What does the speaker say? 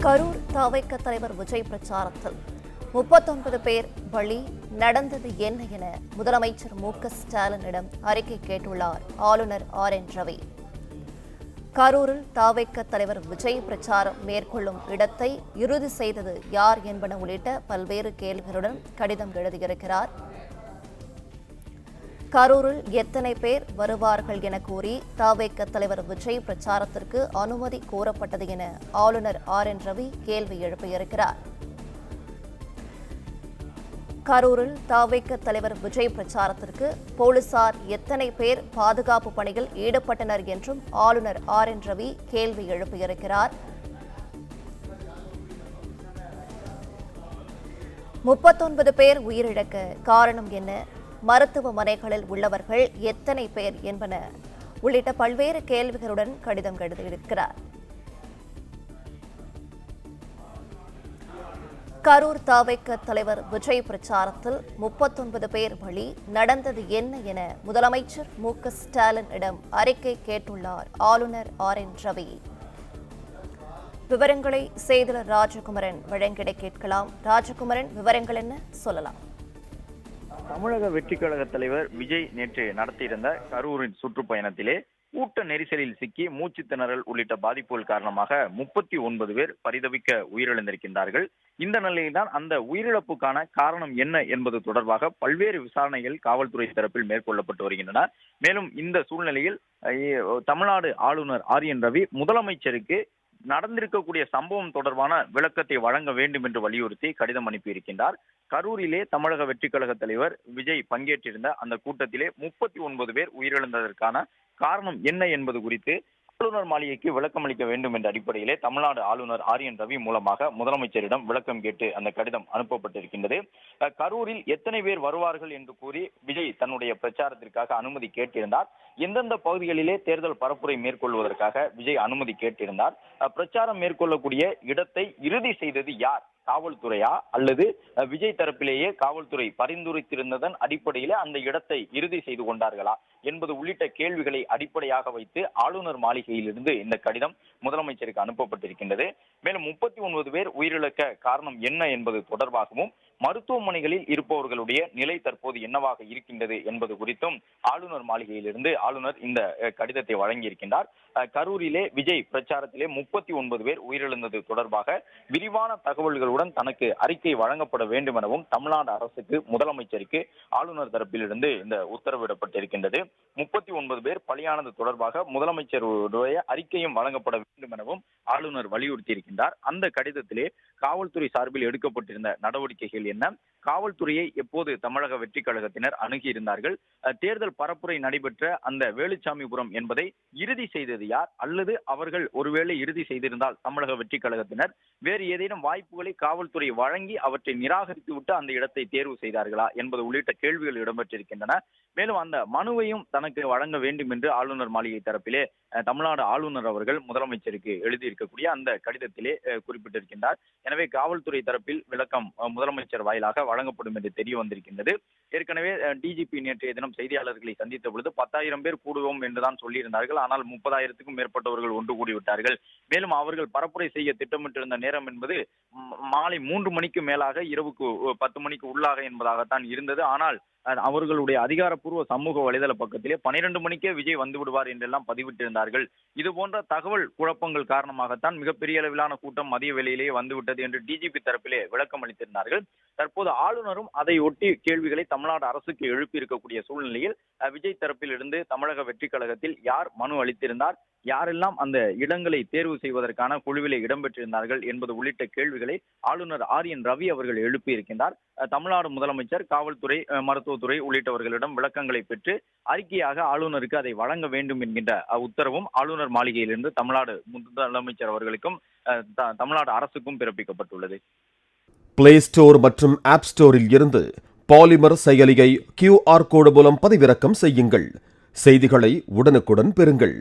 கரூர் தவைக்க தலைவர் விஜய் பிரச்சாரத்தில் 39 பேர் பலி, நடந்தது என்ன என முதலமைச்சர் மு.க.ஸ்டாலினிடம் அறிக்கை கேட்டுள்ளார் ஆளுநர் RN ரவி. கரூரில் தவைக்க தலைவர் விஜய் பிரச்சாரம் மேற்கொள்ளும் இடத்தை இறுதி செய்தது யார் என்பன உள்ளிட்ட பல்வேறு கேள்விகளுடன் கடிதம் எழுதியிருக்கிறார். கரூரில் எத்தனை பேர் வருவார்கள் என கூறி தவைக்க தலைவர் விஜய் பிரச்சாரத்திற்கு அனுமதி கோரப்பட்டது என ஆளுநர் RN ரவி கேள்வி எழுப்பியிருக்கிறார். கரூரில் தவைக்க தலைவர் விஜய் பிரச்சாரத்திற்கு போலீசார் எத்தனை பேர் பாதுகாப்பு பணியில் ஈடுபட்டனர் என்றும் ஆளுநர் RN ரவி கேள்வி எழுப்பியிருக்கிறார். 39 பேர் உயிரிழக்க காரணம் என்ன, மருத்துவமனைகளில் உள்ளவர்கள் எத்தனை பேர் என்பன உள்ளிட்ட பல்வேறு கேள்விகளுடன் கடிதம் எழுதியிருக்கிறார். கரூர் தவைக்க தலைவர் விஜய் பிரச்சாரத்தில் 39 பேர் பலி, நடந்தது என்ன என முதலமைச்சர் மு.க.ஸ்டாலினிடம் அறிக்கை கேட்டுள்ளார் ஆளுநர் RN ரவி. விவரங்களை செய்தியாளர் ராஜகுமரன் வழங்கிட கேட்கலாம். ராஜகுமரன், விவரங்கள் என்ன சொல்லலாம்? தமிழக வெற்றி கழக தலைவர் விஜய் நேற்று நடத்தியிருந்த கரூரின் சுற்றுப்பயணத்திலே கூட்ட நெரிசலில் சிக்கி மூச்சு திணறல் உள்ளிட்ட பாதிப்புகள் காரணமாக 39 பேர் பரிதவிக்க உயிரிழந்திருக்கின்றார்கள். இந்த நிலையில்தான் அந்த உயிரிழப்புக்கான காரணம் என்ன என்பது தொடர்பாக பல்வேறு விசாரணைகள் காவல்துறை தரப்பில் மேற்கொள்ளப்பட்டு வருகின்றன. மேலும் இந்த சூழ்நிலையில் தமிழ்நாடு ஆளுநர் RN ரவி முதலமைச்சருக்கு நடந்திருக்கக்கூடிய சம்பவம் தொடர்பான விளக்கத்தை வழங்க வேண்டும் என்று வலியுறுத்தி கடிதம் அனுப்பியிருக்கின்றார். கரூரிலே தமிழக வெற்றி கழக தலைவர் விஜய் பங்கேற்றிருந்த அந்த கூட்டத்திலே 39 பேர் உயிரிழந்ததற்கான காரணம் என்ன என்பது குறித்து ஆளுநர் மாளிகைக்கு விளக்கம் அளிக்க வேண்டும் என்ற அடிப்படையிலே தமிழ்நாடு ஆளுநர் RN ரவி மூலமாக முதலமைச்சரிடம் விளக்கம் கேட்டு அந்த கடிதம் அனுப்பப்பட்டிருக்கின்றது. கரூரில் எத்தனை பேர் வருவார்கள் என்று கூறி விஜய் தன்னுடைய பிரச்சாரத்திற்காக அனுமதி கேட்டிருந்தார். எந்தெந்த பகுதிகளிலே தேர்தல் பரப்புரை மேற்கொள்வதற்காக விஜய் அனுமதி கேட்டிருந்தார். பிரச்சாரம் மேற்கொள்ளக்கூடிய இடத்தை இறுதி செய்தது யார், காவல்துறையா அல்லது விஜய் தரப்பிலேயே காவல்துறை பரிந்துரைத்திருந்ததன் அடிப்படையில அந்த இடத்தை இறுதி செய்து கொண்டார்களா என்பது உள்ளிட்ட கேள்விகளை அடிப்படையாக வைத்து ஆளுநர் மாளிகையிலிருந்து இந்த கடிதம் முதலமைச்சருக்கு அனுப்பப்பட்டிருக்கின்றது. மேலும் 39 பேர் உயிரிழக்க காரணம் என்ன என்பது தொடர்பாகவும் மருத்துவமனைகளில் இருப்பவர்களுடைய நிலை தற்போது என்னவாக இருக்கின்றது என்பது குறித்தும் ஆளுநர் மாளிகையிலிருந்து ஆளுநர் இந்த கடிதத்தை வழங்கியிருக்கின்றார். கரூரிலே விஜய் பிரச்சாரத்திலே 39 பேர் உயிரிழந்தது தொடர்பாக விரிவான தகவல்களுடன் தனக்கு அறிக்கை வழங்கப்பட வேண்டும் எனவும் தமிழ்நாடு அரசுக்கு முதலமைச்சருக்கு ஆளுநர் தரப்பிலிருந்து இந்த உத்தரவிடப்பட்டிருக்கின்றது. 39 பேர் பலியானது தொடர்பாக முதலமைச்சருடைய அறிக்கையும் வழங்கப்பட வேண்டும் எனவும் ஆளுநர் வலியுறுத்தி இருக்கின்றார். அந்த கடிதத்திலே காவல்துறை சார்பில் எடுக்கப்பட்டிருந்த நடவடிக்கைகள் என்ன, காவல்துறையை எப்போது தமிழக வெற்றி கழகத்தினர் அணுகியிருந்தார்கள், தேர்தல் பரப்புரை நடைபெற்ற அந்த வேலுச்சாமிபுரம் என்பதை இறுதி செய்தது யார், அல்லது அவர்கள் ஒருவேளை இறுதி செய்திருந்தால் தமிழக வெற்றி கழகத்தினர் வேறு ஏதேனும் வாய்ப்புகளை காவல்துறை வழங்கி அவற்றை நிராகரித்து விட்டு அந்த இடத்தை தேர்வு செய்தார்களா என்பது உள்ளிட்ட கேள்விகள் இடம்பெற்றிருக்கின்றன. மேலும் அந்த மனுவையும் தனக்கு வழங்க வேண்டும் என்று ஆளுநர் மாளிகை தரப்பிலே தமிழ்நாடு ஆளுநர் அவர்கள் முதலமைச்சருக்கு எழுதியிருக்கக்கூடிய அந்த கடிதத்திலே குறிப்பிட்டிருக்கின்றார். எனவே காவல்துறை தரப்பில் விளக்கம் முதலமைச்சர் வாயிலாக வழங்கப்படும் என்று தெரிய வந்திருக்கின்றது. ஏற்கனவே DGP நேற்றைய தினம் செய்தியாளர்களை சந்தித்த பொழுது 10,000 பேர் கூடுவோம் என்றுதான் சொல்லியிருந்தார்கள். ஆனால் 30,000க்கும் மேற்பட்டவர்கள் ஒன்று கூடிவிட்டார்கள். மேலும் அவர்கள் பரப்புரை செய்ய திட்டமிட்டிருந்த நேரம் என்பது மாலை 3 மணிக்கு மேலாக, இரவுக்கு 10 மணிக்கு உள்ளாக என்பதாகத்தான் இருந்தது. ஆனால் அவர்களுடைய அதிகாரப்பூர்வ சமூக வலைதள பக்கத்திலே 12 மணிக்கே விஜய் வந்து விடுவார் என்றெல்லாம் பதிவிட்டிருந்தார்கள். இது போன்ற தகவல் குழப்பங்கள் காரணமாகத்தான் மிகப்பெரிய அளவிலான கூட்டம் மதிய வேளையிலேயே வந்துவிட்டது என்று DGP தரப்பிலே விளக்கம் அளித்திருந்தார்கள். தற்போது ஆளுநரும் அதை ஒட்டி கேள்விகளை தமிழ்நாடு அரசுக்கு எழுப்பி இருக்கக்கூடிய சூழ்நிலையில் விஜய் தரப்பில் இருந்து தமிழக வெற்றி கழகத்தில் யார் மனு அளித்திருந்தார், யாரெல்லாம் அந்த இடங்களை தேர்வு செய்வதற்கான குழுவிலே இடம்பெற்றிருந்தார்கள் என்பது உள்ளிட்ட கேள்விகளை ஆளுநர் RN ரவி அவர்கள் எழுப்பி இருக்கின்றார். தமிழ்நாடு முதலமைச்சர், காவல்துறை, மருத்துவத்துறை உள்ளிட்டவர்களிடம் விளக்கங்களை பெற்று அறிக்கையாக ஆளுநருக்கு அதை வழங்க வேண்டும் என்கின்ற உத்தரவும் ஆளுநர் மாளிகையிலிருந்து தமிழ்நாடு முதலமைச்சர் அவர்களுக்கும் தமிழ்நாடு அரசுக்கும் பிறப்பிக்கப்பட்டுள்ளது. பிளே ஸ்டோர் மற்றும் ஆப் ஸ்டோரில் இருந்து பாலிமர் செயலியை QR கோடு மூலம் பதிவிறக்கம் செய்யுங்கள். செய்திகளை உடனுக்குடன் பெறுங்கள்.